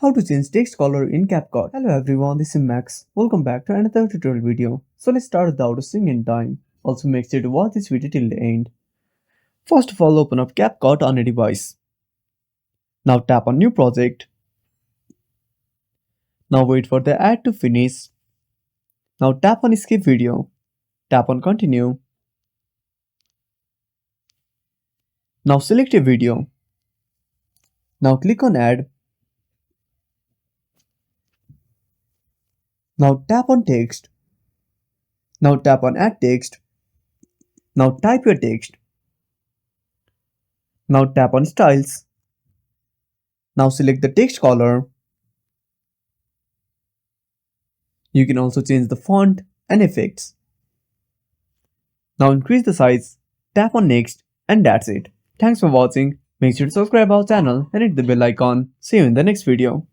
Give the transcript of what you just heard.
How to change text color in CapCut. Hello everyone, this is Max. Welcome back to another tutorial video. So let's start without wasting any time. Also make sure to watch this video till the end. First of all, open up CapCut on a device. Now tap on New Project. Now wait for the ad to finish. Now tap on Skip Video. Tap on Continue. Now select a video. Now click on Add. Now tap on Text. Now tap on Add Text. Now type your text. Now tap on Styles. Now select the text color. You can also change the font and effects. Now increase the size, tap on Next, and that's it. Thanks for watching. Make sure to subscribe our channel and hit the bell icon. See you in the next video.